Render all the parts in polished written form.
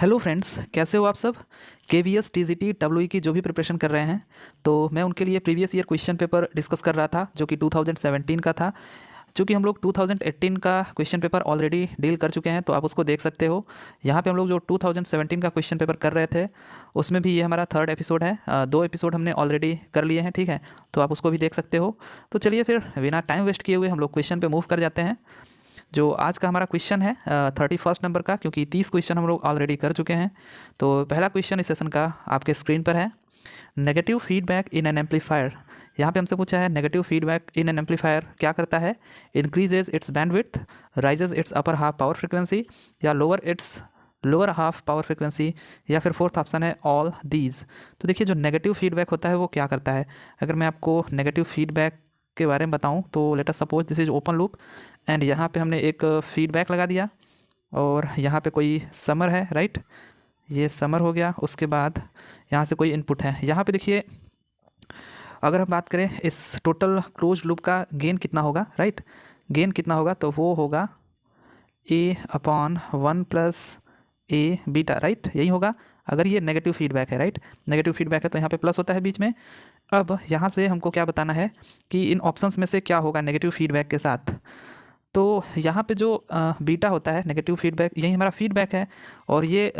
Hello friends, कैसे हो आप सब। के V S T G T W की जो भी प्रिपरेशन कर रहे हैं, तो मैं उनके लिए previous year question paper discuss कर रहा था जो कि 2017 का था। चूँकि हम लोग 2018 का क्वेश्चन पेपर ऑलरेडी डील कर चुके हैं, तो आप उसको देख सकते हो। यहाँ पे हम लोग जो 2017 का क्वेश्चन पेपर कर रहे थे, उसमें भी ये हमारा थर्ड एपिसोड है। दो एपिसोड हमने ऑलरेडी कर लिए हैं, ठीक है। तो आप उसको भी देख सकते हो। तो चलिए फिर बिना टाइम वेस्ट किए हुए हम लोग क्वेश्चन पे मूव कर जाते हैं। जो आज का हमारा क्वेश्चन है 31 नंबर का, क्योंकि 30 क्वेश्चन हम लोग ऑलरेडी कर चुके हैं। तो पहला क्वेश्चन इस सेशन का आपके स्क्रीन पर है। Negative feedback in an amplifier. यहाँ पे हमसे पूछा है negative feedback in an amplifier क्या करता है। Increases its bandwidth, raises its upper half power frequency, या lower its lower half power frequency, या फिर फोर्थ ऑप्शन है ऑल दीज। तो देखिए, जो नेगेटिव फीडबैक होता है वो क्या करता है। अगर मैं आपको नेगेटिव फीडबैक के बारे में बताऊं, तो late us suppose this is open loop and यहाँ पे हमने एक फीडबैक लगा दिया, और यहाँ पे कोई समर है, राइट। ये समर हो गया। उसके बाद यहाँ से कोई इनपुट है। यहाँ पे देखिए, अगर हम बात करें इस टोटल क्लोज लूप का गेन कितना होगा, राइट। गेन कितना होगा, तो वो होगा ए अपॉन 1 प्लस ए बीटा, राइट। यही होगा अगर ये नेगेटिव फीडबैक है, राइट। नेगेटिव फीडबैक है तो यहाँ पे प्लस होता है बीच में। अब यहाँ से हमको क्या बताना है कि इन ऑप्शंस में से क्या होगा नेगेटिव फीडबैक के साथ। तो यहाँ पे जो बीटा होता है नेगेटिव फीडबैक, यही हमारा फीडबैक है, और ये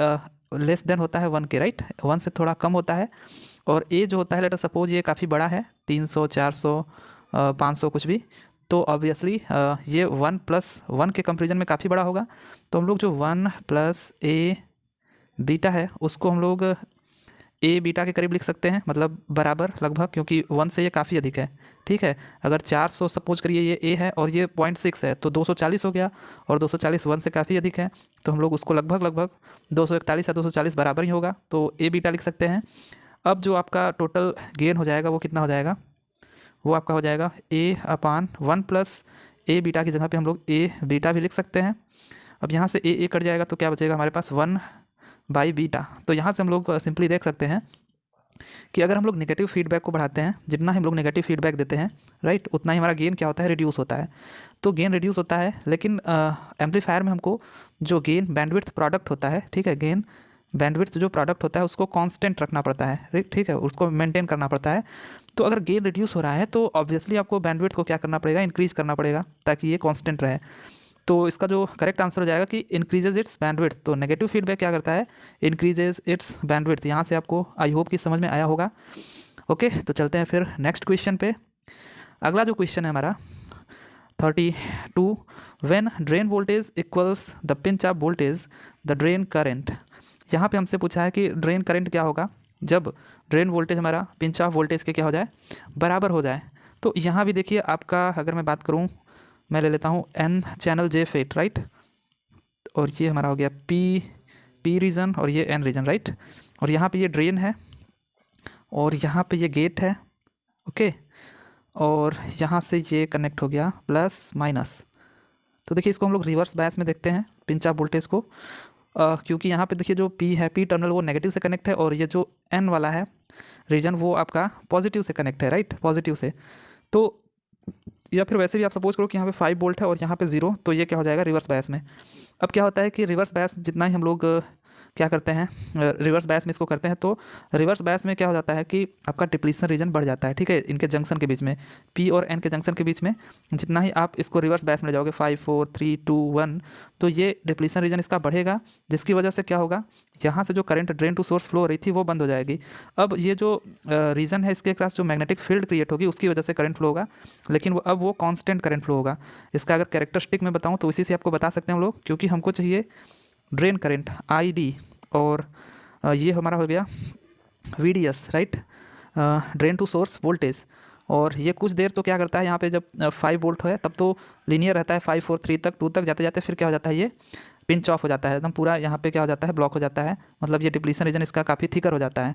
लेस देन होता है 1 के, राइट। 1 से थोड़ा कम होता है। और ए जो होता है, लेट अस सपोज ये काफ़ी बड़ा है, 300 400 500 कुछ भी। तो ऑब्वियसली ये 1 प्लस 1 के कंपेरिजन में काफ़ी बड़ा होगा। तो हम लोग जो 1 प्लस ए बीटा है उसको हम लोग ए बीटा के करीब लिख सकते हैं, मतलब बराबर लगभग, क्योंकि 1 से ये काफ़ी अधिक है, ठीक है। अगर 400 सपोज करिए ये ए है और ये 0.6 है, तो 240 हो गया, और 240 1 से काफ़ी अधिक है। तो हम लोग उसको लगभग लगभग 241 या 240 बराबर ही होगा, तो ए बीटा लिख सकते हैं। अब जो आपका टोटल गेन हो जाएगा वो कितना हो जाएगा, वो आपका हो जाएगा ए अपान 1 प्लस ए बीटा की जगह पे हम लोग ए बीटा भी लिख सकते हैं। अब यहाँ से ए कट जाएगा तो क्या बचेगा हमारे पास 1 बाई बीटा। तो यहाँ से हम लोग सिंपली देख सकते हैं कि अगर हम लोग नेगेटिव फीडबैक को बढ़ाते हैं, जितना हम लोग नेगेटिव फीडबैक देते हैं, राइट, उतना ही हमारा गेन क्या होता है, रिड्यूस होता है। तो गेन रिड्यूस होता है, लेकिन एम्पलीफायर में हमको जो गेन बैंडविड्थ प्रोडक्ट होता है, ठीक है, गेन बैंडविड्थ जो प्रोडक्ट होता है उसको कांस्टेंट रखना पड़ता है, ठीक है, उसको मेंटेन करना पड़ता है। तो अगर गेन रिड्यूस हो रहा है तो ऑब्वियसली आपको बैंडविड्थ को क्या करना पड़ेगा, इंक्रीज़ करना पड़ेगा, ताकि ये कांस्टेंट रहे। तो इसका जो करेक्ट आंसर हो जाएगा कि इंक्रीजेज इट्स बैंडविड्थ। तो नेगेटिव फीडबैक क्या करता है, इंक्रीजेज इट्स बैंडविड्थ। यहाँ से आपको आई होप कि समझ में आया होगा। ओके, तो चलते हैं फिर नेक्स्ट क्वेश्चन पे। अगला जो क्वेश्चन है हमारा 32, when drain voltage equals the pinch of voltage the drain current. यहाँ पे हमसे पूछा है कि ड्रेन करंट क्या होगा जब ड्रेन वोल्टेज हमारा पिंच ऑफ वोल्टेज के क्या हो जाए, बराबर हो जाए। तो यहाँ भी देखिए, आपका अगर मैं बात करूँ, मैं ले लेता हूँ एन चैनल जे फेट, राइट, और ये हमारा हो गया पी रीजन, और ये एन रीजन, राइट। और यहाँ पे ये ड्रेन है, और यहाँ पे ये गेट है, ओके। और यहाँ से ये कनेक्ट हो गया प्लस माइनस। तो देखिए, इसको हम लोग रिवर्स बायस में देखते हैं पिंच ऑफ वोल्टेज को, क्योंकि यहाँ पे देखिए जो पी है, पी टर्मिनल वो नेगेटिव से कनेक्ट है, और ये जो एन वाला है रीजन वो आपका पॉजिटिव से कनेक्ट है, राइट, पॉजिटिव से। तो या फिर वैसे भी आप सपोज करो कि यहाँ पे 5 वोल्ट है और यहाँ पे 0, तो ये क्या हो जाएगा, रिवर्स बायस में। अब क्या होता है कि रिवर्स बायस जितना ही हम लोग क्या करते हैं, रिवर्स बायस में इसको करते हैं, तो रिवर्स बायस में क्या हो जाता है कि आपका डिप्लीशन रीजन बढ़ जाता है, ठीक है। इनके जंक्शन के बीच में, पी और एन के जंक्शन के बीच में जितना ही आप इसको रिवर्स बायस में ले जाओगे, 5 4 3 2 1, तो ये डिप्लीशन रीजन इसका बढ़ेगा, जिसकी वजह से क्या होगा, यहाँ से जो current drain to source flow हो रही थी वो बंद हो जाएगी। अब ये जो रीजन है, इसके क्रॉस जो मैग्नेटिक फील्ड क्रिएट होगी उसकी वजह से करंट फ्लो होगा, लेकिन अब वो कांस्टेंट करंट फ्लो होगा। इसका अगर कैरेक्टरिस्टिक में बताऊँ तो इसी से आपको बता सकते हैं हम लोग, क्योंकि हमको चाहिए ड्रेन करंट आई डी, और ये हमारा हो गया V D S, right, drain to source voltage. और ये कुछ देर तो क्या करता है, यहाँ पे जब 5 वोल्ट है तब तो लीनियर रहता है, 5 4 3 तक 2 तक जाते जाते फिर क्या हो जाता है, ये पिंच ऑफ हो जाता है एकदम पूरा, यहाँ पे क्या हो जाता है, ब्लॉक हो जाता है, मतलब ये डिप्लीशन रीजन इसका काफ़ी थिकर हो जाता है।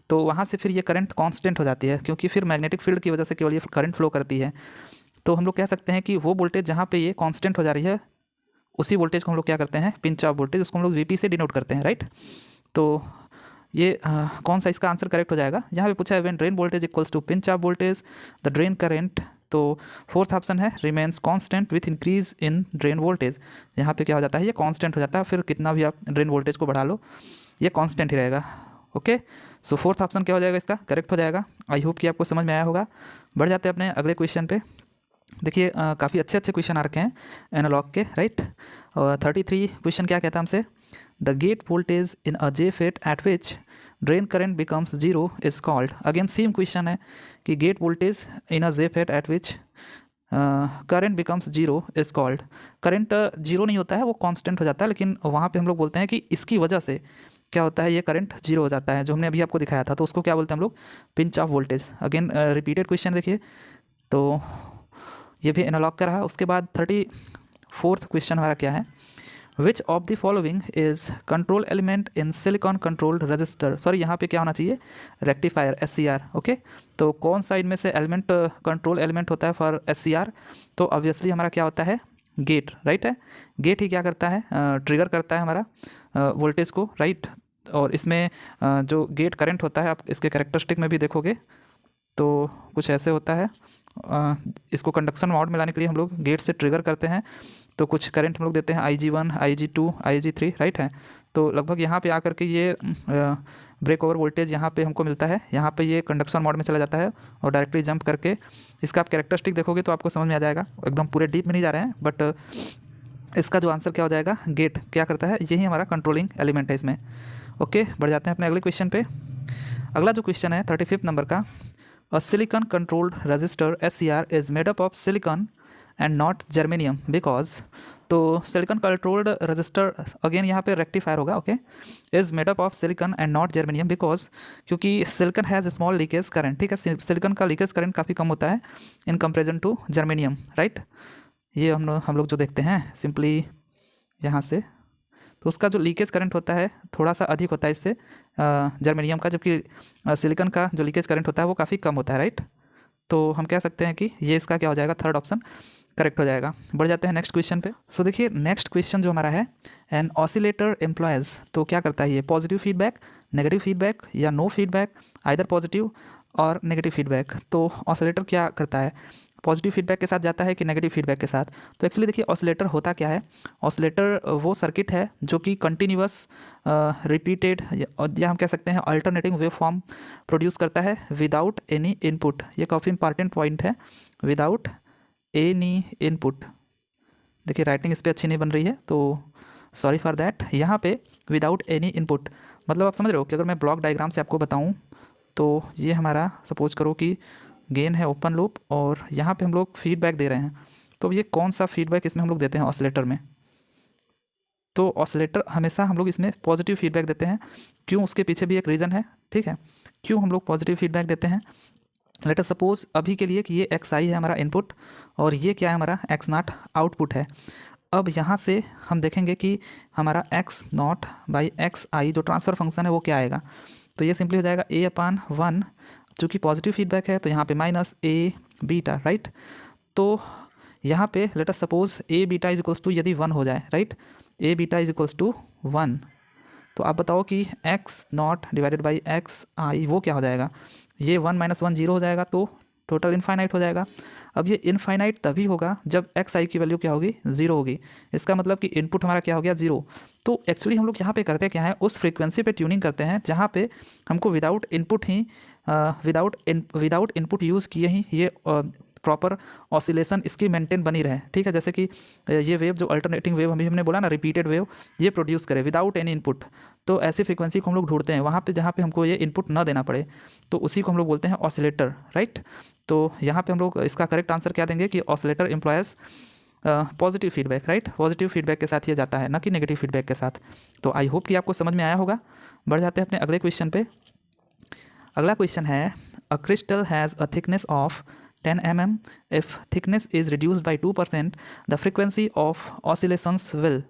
तो वहाँ से फिर ये करंट कांस्टेंट हो जाती है, क्योंकि फिर मैग्नेटिक फील्ड की वजह से केवल ये करंट फ्लो करती है। तो हम लोग कह सकते हैं कि वो वोल्टेज जहाँ पे ये कांस्टेंट हो जा रही है, उसी वोल्टेज को हम लोग क्या करते हैं, पिंच ऑफ वोल्टेज, उसको हम लोग वीपी से डिनोट करते हैं, राइट। तो ये कौन सा इसका आंसर करेक्ट हो जाएगा। यहाँ पे पूछा है when drain voltage equals to pinch of voltage the drain current तो फोर्थ ऑप्शन है remains constant with increase in drain voltage. यहाँ पे क्या हो जाता है, ये कांस्टेंट हो जाता है, फिर कितना भी आप ड्रेन वोल्टेज को बढ़ा लो ये कांस्टेंट ही रहेगा। ओके, सो फोर्थ ऑप्शन क्या हो जाएगा, इसका करेक्ट हो जाएगा। आई होप कि आपको समझ में आया होगा। बढ़ जाते हैं अपने अगले क्वेश्चन पे। देखिए काफ़ी अच्छे अच्छे क्वेश्चन आ रखे हैं एनालॉग के, राइट। और 33 क्वेश्चन क्या कहता है हमसे, the gate voltage in a J FET at which drain current becomes zero is called. Again same question है कि gate voltage in a J FET at which current becomes zero is called. Current zero नहीं होता है, वो constant हो जाता है, लेकिन वहाँ पे हम लोग बोलते हैं कि इसकी वजह से क्या होता है, ये करंट जीरो हो जाता है, जो हमने अभी आपको दिखाया था, तो उसको क्या बोलते हैं हम लोग, pinch of voltage. Again repeated question देखिए, तो ये भी एनालॉग का रहा। उसके बाद 34th क्वेश्चन हमारा क्या है, which of the following is control element in silicon controlled register. Sorry, यहाँ पे क्या होना चाहिए, रेक्टिफायर, SCR। ओके, तो कौन सा इनमें से एलिमेंट कंट्रोल एलिमेंट होता है फॉर SCR, तो ऑब्वियसली हमारा क्या होता है, गेट, राइट है। गेट ही क्या करता है, ट्रिगर करता है हमारा वोल्टेज को, राइट। और इसमें जो गेट करंट होता है, आप इसके कैरेक्टरिस्टिक में भी देखोगे तो कुछ ऐसे होता है। इसको कंडक्शन मोड में लाने के लिए हम लोग गेट से ट्रिगर करते हैं, तो कुछ करंट हम लोग देते हैं IG1, IG2, IG3, राइट है। तो लगभग यहाँ पे आकर के ये ब्रेक ओवर वोल्टेज यहाँ पे हमको मिलता है, यहाँ पे ये कंडक्शन मोड में चला जाता है और डायरेक्टली जंप करके इसका आप कैरेक्टरिस्टिक देखोगे तो आपको समझ में आ जाएगा। एकदम पूरे डीप में नहीं जा रहे हैं, बट इसका जो आंसर क्या हो जाएगा, गेट क्या करता है, यही हमारा कंट्रोलिंग एलिमेंट है इसमें। ओके, बढ़ जाते हैं अपने अगले क्वेश्चन पे। अगला जो क्वेश्चन है 35 नंबर का, a silicon controlled register SCR is made up of silicon and not germanium because. तो सिलिकॉन कंट्रोल्ड रजिस्टर, अगेन यहाँ पे रेक्टिफायर होगा, okay, is made up of silicon and not germanium because, क्योंकि silicon has small leakage current, ठीक है। Silicon का leakage current काफ़ी कम होता है in comparison to germanium, right. ये हम लोग जो देखते हैं सिंपली यहाँ से, तो उसका जो लीकेज करंट होता है थोड़ा सा अधिक होता है इससे जर्मेनियम का, जबकि सिलिकॉन का जो लीकेज करंट होता है वो काफ़ी कम होता है, राइट। तो हम कह सकते हैं कि ये इसका क्या हो जाएगा, थर्ड ऑप्शन करेक्ट हो जाएगा। बढ़ जाते हैं नेक्स्ट क्वेश्चन पे। सो देखिए नेक्स्ट क्वेश्चन जो हमारा है, एन ऑसिलेटर एम्प्लॉयज़, तो क्या करता है ये, पॉजिटिव फीडबैक, नेगेटिव फीडबैक या नो फीडबैक, आइदर पॉजिटिव और नेगेटिव फीडबैक। तो ऑसिलेटर क्या करता है, पॉजिटिव फीडबैक के साथ जाता है कि नेगेटिव फीडबैक के साथ। तो एक्चुअली देखिए ऑसिलेटर होता क्या है, ऑसिलेटर वो सर्किट है जो कि कंटिन्यूअस रिपीटेड या हम कह सकते हैं अल्टरनेटिंग वेव फॉर्म प्रोड्यूस करता है विदाउट एनी इनपुट। ये काफ़ी इंपॉर्टेंट पॉइंट है, विदाउट एनी इनपुट। देखिए राइटिंग इस पर अच्छी नहीं बन रही है तो सॉरी फॉर दैट। यहाँ पे विदाउट एनी इनपुट मतलब आप समझ रहे हो कि अगर मैं ब्लॉक डायग्राम से आपको बताऊँ तो ये हमारा सपोज करो कि गेन है ओपन लूप और यहाँ पे हम लोग फीडबैक दे रहे हैं। तो ये कौन सा फीडबैक इसमें हम लोग देते हैं ऑसिलेटर में, तो ऑसिलेटर हमेशा हम लोग इसमें पॉजिटिव फीडबैक देते हैं। क्यों, उसके पीछे भी एक रीज़न है, ठीक है, क्यों हम लोग पॉजिटिव फीडबैक देते हैं। लेट अस सपोज अभी के लिए कि ये XI है हमारा इनपुट और ये क्या है हमारा X0 आउटपुट है। अब यहाँ से हम देखेंगे कि हमारा X0/XI जो ट्रांसफ़र फंक्शन है वो क्या आएगा, तो ये सिंपली हो जाएगा A/1। चूँकि पॉजिटिव फीडबैक है तो यहाँ पे -A बीटा, राइट। तो यहाँ पे let us suppose A beta is equals to यदि 1 हो जाए, right, A beta is equals to 1, तो आप बताओ कि X0/XI वो क्या हो जाएगा, ये 1 - 1 0 हो जाएगा, तो टोटल इनफाइनाइट हो जाएगा। अब ये इनफाइनाइट तभी होगा जब XI की वैल्यू क्या होगी, 0 होगी। इसका मतलब कि इनपुट हमारा क्या हो गया, 0। तो एक्चुअली हम लोग यहाँ पे करते क्या है, उस फ्रीक्वेंसी पे ट्यूनिंग करते हैं जहाँ पे हमको विदाउट इनपुट ही विदाउट इनपुट यूज़ किए ही ये प्रॉपर ऑसिलेशन इसकी मेंटेन बनी रहे, ठीक है। जैसे कि ये वेव जो अल्टरनेटिंग वेव अभी हमने बोला ना, रिपीटेड वेव ये प्रोड्यूस करे विदाउट एनी इनपुट। तो ऐसी फ्रीक्वेंसी को हम लोग ढूंढते हैं वहाँ पे जहाँ पे हमको ये इनपुट ना देना पड़े, तो उसी को हम लोग बोलते हैं ऑसिलेटर, राइट। तो यहाँ पे हम लोग इसका करेक्ट आंसर क्या देंगे कि oscillator employees positive feedback, right, positive feedback के साथ ये जाता है, ना कि नेगेटिव फीडबैक के साथ। तो आई होप कि आपको समझ में आया होगा। बढ़ जाते हैं अपने अगले क्वेश्चन पे। अगला क्वेश्चन है, a crystal has a thickness of 10 mm. If thickness is reduced by 2%, the frequency of oscillations will.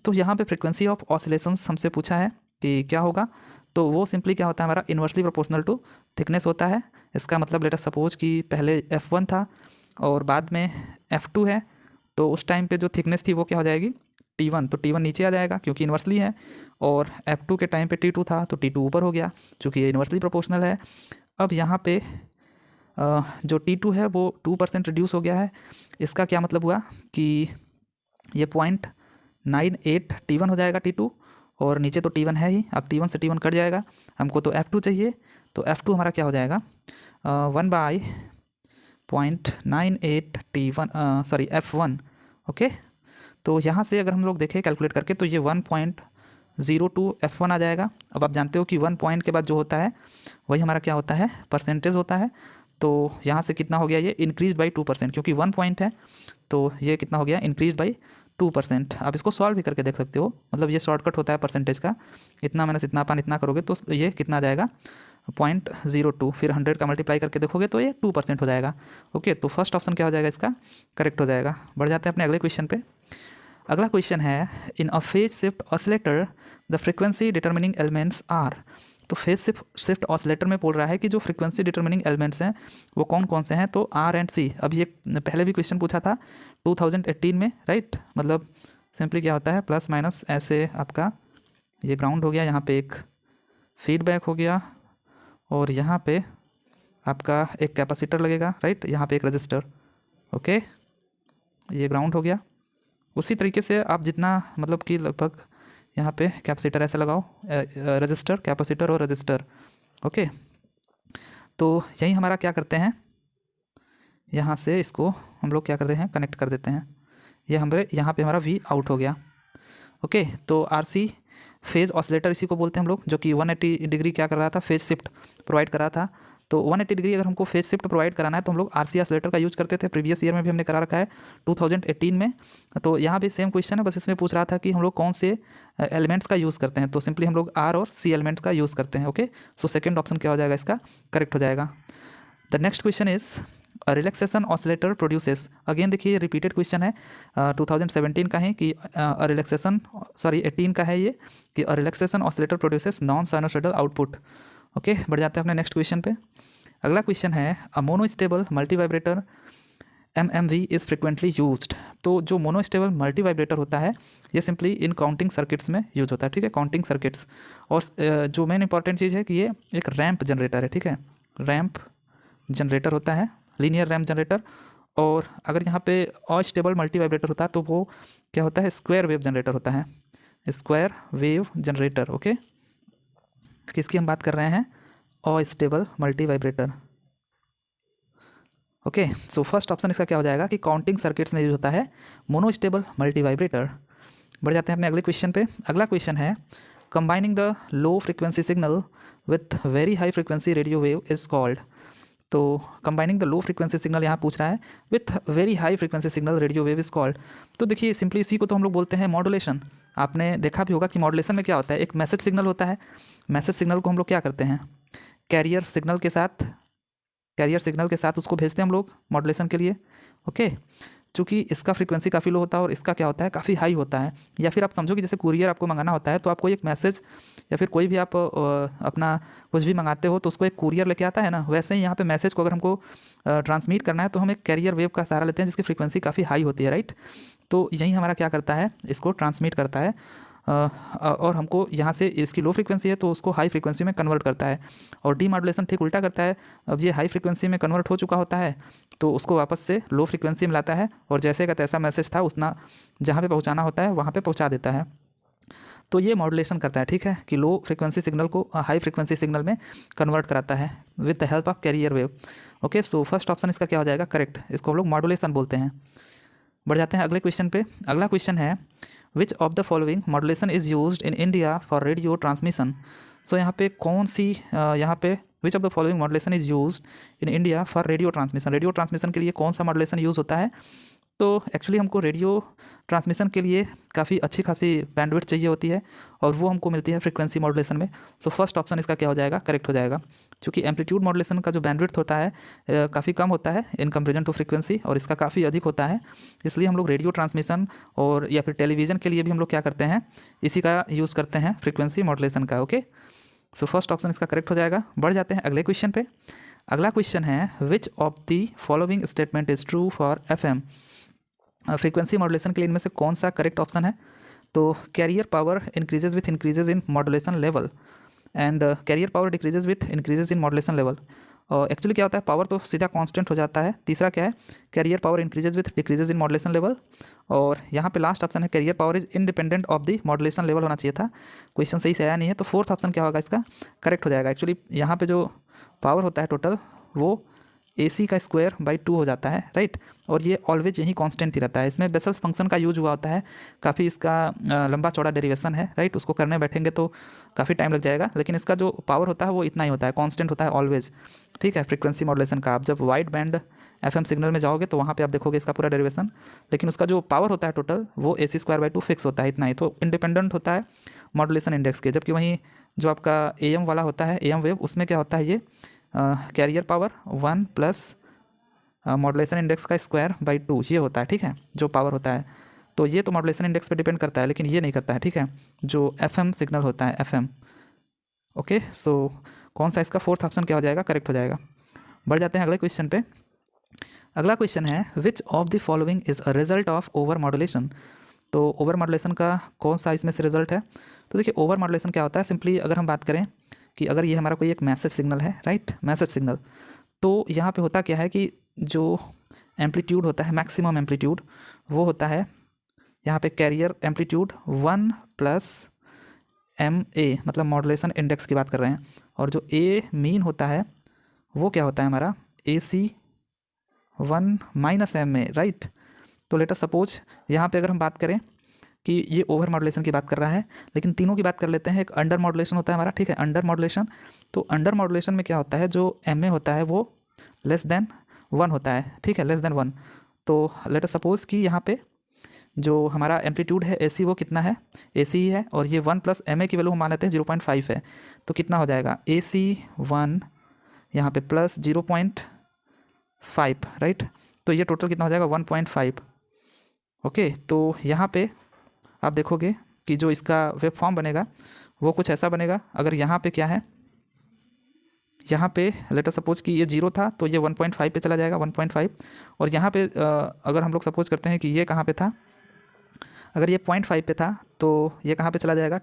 तो यहाँ पे frequency of oscillations हमसे पूछा है कि क्या होगा, तो वो सिंपली क्या होता है हमारा इन्वर्सली प्रोपोर्शनल टू थिकनेस होता है। इसका मतलब लेट अस सपोज कि पहले F1 था और बाद में F2 है, तो उस टाइम पे जो थिकनेस थी वो क्या हो जाएगी, T1। तो T1 नीचे आ जाएगा क्योंकि इन्वर्सली है, और F2 के टाइम पे T2 था तो T2 ऊपर हो गया चूँकि ये इन्वर्सली प्रोपोर्शनल है। अब यहाँ पे जो T2 है वो 2% रिड्यूस हो गया है। इसका क्या मतलब हुआ कि ये 0.98 T1 हो जाएगा T2, और नीचे तो T1 है ही, अब T1 से T1 कट जाएगा, हमको तो F2 चाहिए, तो F2 हमारा क्या हो जाएगा 1/0.98 T1 सॉरी F1। ओके, तो यहाँ से अगर हम लोग देखें कैलकुलेट करके तो ये 1.02 F1 आ जाएगा। अब आप जानते हो कि 1 पॉइंट के बाद जो होता है वही हमारा क्या होता है, परसेंटेज होता है। तो यहाँ से कितना हो गया, ये इंक्रीज बाई 2%, क्योंकि 1 पॉइंट है तो ये कितना हो गया, इंक्रीज बाई 2%। आप इसको सॉल्व भी करके देख सकते हो, मतलब ये शॉर्टकट होता है परसेंटेज का, इतना माइनस इतना अपन इतना करोगे तो ये कितना आ जाएगा 0.02, फिर 100 का मल्टीप्लाई करके देखोगे तो ये 2% हो जाएगा। ओके, तो फर्स्ट ऑप्शन क्या हो जाएगा, इसका करेक्ट हो जाएगा। बढ़ जाते हैं अपने अगले क्वेश्चन पे। अगला क्वेश्चन है, in a phase shift oscillator the frequency determining elements are. तो फेज शिफ्ट ऑसिलेटर में बोल रहा है कि जो फ्रीक्वेंसी डिटर्मिनिंग एलिमेंट्स हैं वो कौन कौन से हैं, तो आर एंड सी। अब ये पहले भी क्वेश्चन पूछा था 2018 में, राइट। मतलब सिंपली क्या होता है, प्लस माइनस ऐसे आपका ये ग्राउंड हो गया, यहाँ पे एक फीडबैक हो गया, और यहाँ पे आपका एक कैपेसिटर लगेगा, राइट, यहाँ पे एक रजिस्टर। ओके, ये ग्राउंड हो गया। उसी तरीके से आप जितना मतलब कि लगभग यहाँ पे कैपेसिटर ऐसे लगाओ, रजिस्टर, कैपेसिटर और रजिस्टर। ओके, तो यही हमारा क्या करते हैं, यहाँ से इसको हम लोग क्या करते हैं, कनेक्ट कर देते हैं। ये हमारे यहाँ पे हमारा वी आउट हो गया। ओके, तो आरसी फेज ऑसिलेटर इसी को बोलते हैं हम लोग, जो कि 180 डिग्री क्या कर रहा था, फेज शिफ्ट प्रोवाइड कर रहा था। तो 180 डिग्री अगर हमको फेज शिफ्ट प्रोवाइड कराना है तो हम लोग आरसी ऑसिलेटर का यूज़ करते थे। प्रीवियस ईयर में भी हमने करा रखा है 2018 में। तो यहाँ भी सेम क्वेश्चन है, बस इसमें पूछ रहा था कि हम लोग कौन से एलिमेंट्स का यूज़ करते हैं, तो सिंपली हम लोग आर और सी एलिमेंट्स का यूज़ करते हैं। ओके, सो सेकेंड ऑप्शन क्या हो जाएगा, इसका करेक्ट हो जाएगा। The next question is relaxation oscillator produces. Again देखिए रिपीटेड क्वेश्चन है, 2017 का है कि रिलैक्सेशन, सॉरी 18 का है ये, कि relaxation oscillator produces non sinusoidal output. Okay, बढ़ जाते हैं अपने नेक्स्ट क्वेश्चन पे। अगला क्वेश्चन है, a monostable multivibrator MMV is frequently used. तो जो मोनोस्टेबल मल्टी वाइब्रेटर होता है ये सिंपली इन काउंटिंग सर्किट्स में यूज होता है, ठीक है, काउंटिंग सर्किट्स। और जो मेन इंपॉर्टेंट चीज़ है कि ये एक रैंप जनरेटर है, ठीक है, रैंप जनरेटर होता है, लीनियर रैंप जनरेटर। और अगर यहाँ पे अनस्टेबल मल्टी वाइब्रेटर होता है तो वो क्या होता है, स्क्वायर वेव जनरेटर होता है, स्क्वायर वेव जनरेटर। ओके, किसकी हम बात कर रहे हैं, unstable multi vibrator. Okay, so first option इसका क्या हो जाएगा कि काउंटिंग सर्किट्स में यूज होता है मोनोस्टेबल मल्टी वाइब्रेटर। बढ़ जाते हैं अपने अगले क्वेश्चन पे। अगला क्वेश्चन है, combining the low frequency signal with very high frequency radio wave is called. तो combining the low frequency signal यहाँ पूछ रहा है with very high frequency signal radio wave is called. तो देखिए सिंपली इसी को तो हम लोग बोलते हैं मॉड्यूलेशन। आपने देखा भी होगा कि मॉड्यूलेशन में क्या होता है, एक मैसेज सिग्नल होता है, मैसेज सिग्नल को हम लोग क्या करते हैं, कैरियर सिग्नल के साथ उसको भेजते हैं हम लोग मॉड्यूलेशन के लिए। ओके, चूँकि इसका फ्रीक्वेंसी काफ़ी लो होता है और इसका क्या होता है, काफ़ी हाई होता है। या फिर आप समझो कि जैसे कुरियर आपको मंगाना होता है तो आपको एक मैसेज या फिर कोई भी आप अपना कुछ भी मंगाते हो तो उसको एक कुरियर लेके आता है ना, वैसे ही यहाँ पे मैसेज को अगर हमको ट्रांसमिट करना है तो हम एक कैरियर वेव का सहारा लेते हैं जिसकी फ्रीक्वेंसी काफ़ी हाई होती है, राइट। तो यही हमारा क्या करता है, इसको ट्रांसमिट करता है और हमको यहाँ से इसकी लो फ्रीक्वेंसी है तो उसको हाई फ्रीक्वेंसी में कन्वर्ट करता है। और डीमॉड्यूलेशन ठीक उल्टा करता है, अब ये हाई फ्रीक्वेंसी में कन्वर्ट हो चुका होता है तो उसको वापस से लो फ्रीक्वेंसी में लाता है और जैसे का तैसा मैसेज था उतना जहाँ पे पहुँचाना होता है वहाँ पे पहुँचा देता है। तो ये मॉड्यूलेशन करता है, ठीक है, कि लो फ्रीक्वेंसी सिग्नल को हाई फ्रीक्वेंसी सिग्नल में कन्वर्ट कराता है with the help of carrier wave. Okay, so first option इसका क्या हो जाएगा, करेक्ट, इसको हम लोग मॉड्यूलेशन बोलते हैं। बढ़ जाते हैं अगले क्वेश्चन पे। अगला क्वेश्चन है, which of the following modulation is used in India for radio transmission. So यहाँ पे कौन सी यहाँ पे which of the following modulation is used in India for radio transmission, radio transmission के लिए कौन सा मॉड्यूलेशन यूज़ होता है। तो एक्चुअली हमको रेडियो ट्रांसमिशन के लिए काफ़ी अच्छी खासी बैंडविड्थ चाहिए होती है और वो हमको मिलती है फ्रीक्वेंसी मॉड्यूलेशन में। सो फर्स्ट ऑप्शन इसका क्या हो जाएगा, करेक्ट हो जाएगा, क्योंकि एम्पलीट्यूड मॉड्यूलेशन का जो बैंडविड्थ होता है काफ़ी कम होता है इन कंपेरिजन टू फ्रीक्वेंसी और इसका काफ़ी अधिक होता है। इसलिए हम लोग रेडियो ट्रांसमिशन और या फिर टेलीविज़न के लिए भी हम लोग क्या करते हैं, इसी का यूज़ करते हैं फ्रीक्वेंसी मॉड्यूलेशन का। ओके, सो फर्स्ट ऑप्शन इसका करेक्ट हो जाएगा। बढ़ जाते हैं अगले क्वेश्चन पे। अगला क्वेश्चन है, which of the following statement is true for FM। Frequency modulation के लिए इनमें से कौन सा करेक्ट ऑप्शन है, तो carrier power increases with increases in modulation level and carrier power decreases with increases in modulation level. और एक्चुअली क्या होता है, पावर तो सीधा कांस्टेंट हो जाता है। तीसरा क्या है, carrier power increases with decreases in modulation level. और यहाँ पे लास्ट ऑप्शन है carrier power is independent of the modulation level होना चाहिए था, क्वेश्चन सही से आया नहीं है। तो फोर्थ ऑप्शन क्या होगा इसका, करेक्ट हो जाएगा। एक्चुअली यहाँ पे जो पावर होता है टोटल वो AC का स्क्वायर बाई 2 हो जाता है, राइट। और ये ऑलवेज यही कांस्टेंट ही रहता है। इसमें बेसल्स फंक्शन का यूज हुआ होता है, काफ़ी इसका लंबा चौड़ा डेरिवेशन है, राइट। उसको करने बैठेंगे तो काफ़ी टाइम लग जाएगा, लेकिन इसका जो पावर होता है वो इतना ही होता है, कांस्टेंट होता है ऑलवेज, ठीक है। फ्रीक्वेंसी मॉड्यूलेशन का आप जब वाइड बैंड FM सिग्नल में जाओगे तो वहाँ पे आप देखोगे इसका पूरा डेरिवेशन, लेकिन उसका जो पावर होता है टोटल वो AC स्क्वायर बाई 2 फिक्स होता है, इतना ही। तो इंडिपेंडेंट होता है मॉड्यूलेशन इंडेक्स के। जबकि वहीं जो आपका AM वाला होता है, AM वेव, उसमें क्या होता है, ये carrier power 1 plus modulation index का स्क्वायर बाई 2 ये होता है, ठीक है, जो पावर होता है। तो ये तो मॉड्यूलेशन इंडेक्स पे डिपेंड करता है, लेकिन ये नहीं करता है, ठीक है, जो FM सिग्नल होता है, FM। ओके, सो कौन सा इसका फोर्थ ऑप्शन क्या हो जाएगा, करेक्ट हो जाएगा। बढ़ जाते हैं अगले क्वेश्चन पे। अगला क्वेश्चन है which of the following is a result of over modulation. तो ओवर मॉड्यूलेशन का कौन सा इसमें से रिजल्ट है। तो देखिए ओवर मॉड्यूलेशन क्या होता है, सिंपली अगर हम बात करें कि अगर ये हमारा कोई एक मैसेज सिग्नल है, राइट, मैसेज सिग्नल, तो यहाँ पे होता क्या है कि जो एम्पलीट्यूड होता है, मैक्सिमम एम्पलीट्यूड, वो होता है यहाँ पे कैरियर एम्पलीट्यूड 1 प्लस MA, मतलब मॉड्यूलेशन इंडेक्स की बात कर रहे हैं। और जो A मीन होता है वो क्या होता है हमारा AC 1 माइनस MA, राइट। तो लेट अस सपोज यहाँ पे अगर हम बात करें कि ये ओवर मॉड्यूलेशन की बात कर रहा है, लेकिन तीनों की बात कर लेते हैं। एक अंडर मॉड्यूलेशन होता है हमारा, ठीक है, अंडर मॉड्यूलेशन। तो अंडर मॉड्यूलेशन में क्या होता है, जो MA होता है वो लेस देन 1 होता है, ठीक है, लेस देन 1। तो लेट अस सपोज कि यहाँ पे जो हमारा एम्पलीट्यूड है AC वो कितना है, AC ही है, और ये 1 प्लस MA की वैल्यू हम मान लेते हैं 0.5 है। तो कितना हो जाएगा, AC 1 यहाँ पे प्लस 0.5, राइट। तो ये टोटल कितना हो जाएगा, 1.5। ओके, तो यहाँ पे आप देखोगे कि जो इसका वेब फॉर्म बनेगा वो कुछ ऐसा बनेगा। अगर यहाँ पे क्या है, यहाँ पे लेट अस सपोज कि ये 0 था तो ये 1.5 पे चला जाएगा, 1.5। और यहाँ पे अगर हम लोग सपोज करते हैं कि ये कहाँ पे था, अगर ये 0.5 पे था तो ये कहाँ पे चला जाएगा,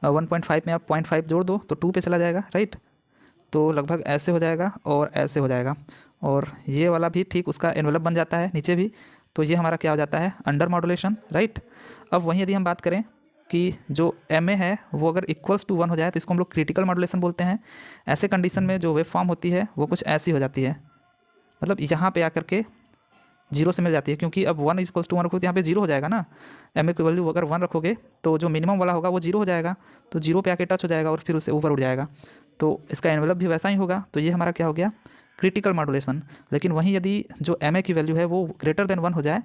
1.5 में आप 0.5 जोड़ दो तो 2 पे चला जाएगा, राइट। तो लगभग ऐसे हो जाएगा और ऐसे हो जाएगा, और ये वाला भी ठीक उसका एनवेलप बन जाता है नीचे भी। तो ये हमारा क्या हो जाता है, अंडर मॉड्यूलेशन, राइट। अब वहीं यदि हम बात करें कि जो MA है वो अगर इक्वल्स टू 1 हो जाए तो इसको हम लोग क्रिटिकल मॉड्यूलेशन बोलते हैं। ऐसे कंडीशन में जो वेव फॉर्म होती है वो कुछ ऐसी हो जाती है, मतलब यहाँ पे आकर के 0 से मिल जाती है, क्योंकि अब 1 इक्वल्स टू 1 रखो तो यहाँ पे 0 हो जाएगा ना। MA की वैल्यू अगर 1 रखोगे तो जो मिनिमम वाला होगा वो 0 हो जाएगा, तो 0 पे आके टच हो जाएगा और फिर उससे ऊपर उठ जाएगा। तो इसका एनवेलप भी वैसा ही होगा। तो ये हमारा क्या हो गया, क्रिटिकल मॉड्यूलेशन। लेकिन वहीं यदि जो MA की वैल्यू है वो ग्रेटर देन 1 हो जाए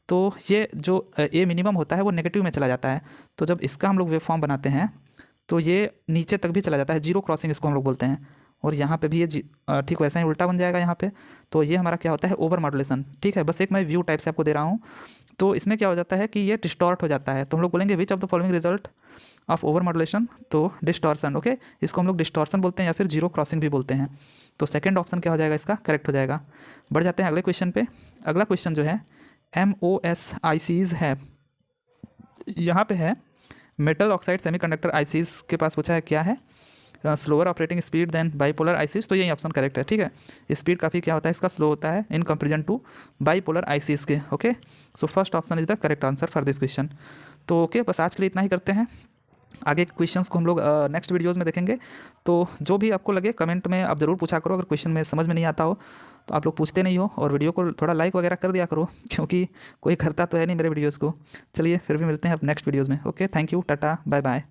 तो ये जो A मिनिमम होता है वो नेगेटिव में चला जाता है। तो जब इसका हम लोग वेव फॉर्म बनाते हैं तो ये नीचे तक भी चला जाता है, जीरो क्रॉसिंग इसको हम लोग बोलते हैं। और यहाँ पे भी ये ठीक वैसा ही उल्टा बन जाएगा यहाँ पे। तो ये हमारा क्या होता है, ओवर मॉड्यूलेशन, ठीक है। बस एक मैं व्यू टाइप से आपको दे रहा हूँ। तो इसमें क्या हो जाता है कि ये डिस्टॉर्ट हो जाता है। तो हम लोग बोलेंगे विच of the following result of over modulation, तो डिस्टॉर्सन, ओके, इसको हम लोग डिस्टॉर्सन बोलते हैं या फिर जीरो क्रॉसिंग भी बोलते हैं। तो सेकंड ऑप्शन क्या हो जाएगा इसका, करेक्ट हो जाएगा। बढ़ जाते हैं अगले क्वेश्चन पे। अगला क्वेश्चन जो है MOSICs है, यहाँ पे है मेटल ऑक्साइड सेमीकंडक्टर ICs के पास पूछा है क्या है, slower operating speed then bipolar ICs। तो यही ऑप्शन करेक्ट है, ठीक है। स्पीड काफ़ी क्या होता है इसका, स्लो होता है in comparison to bipolar ICs के, okay. So first option is the correct answer for this question. तो ओके, बस आज के लिए इतना ही करते हैं। आगे के क्वेश्चंस को हम लोग नेक्स्ट वीडियोज़ में देखेंगे। तो जो भी आपको लगे कमेंट में आप ज़रूर पूछा करो। अगर क्वेश्चन में समझ में नहीं आता हो तो आप लोग पूछते नहीं हो, और वीडियो को थोड़ा लाइक वगैरह कर दिया करो, क्योंकि कोई करता तो है नहीं मेरे वीडियोज़ को। चलिए फिर भी मिलते हैं अब नेक्स्ट वीडियोज़ में। ओके, थैंक यू, टाटा, बाय बाय।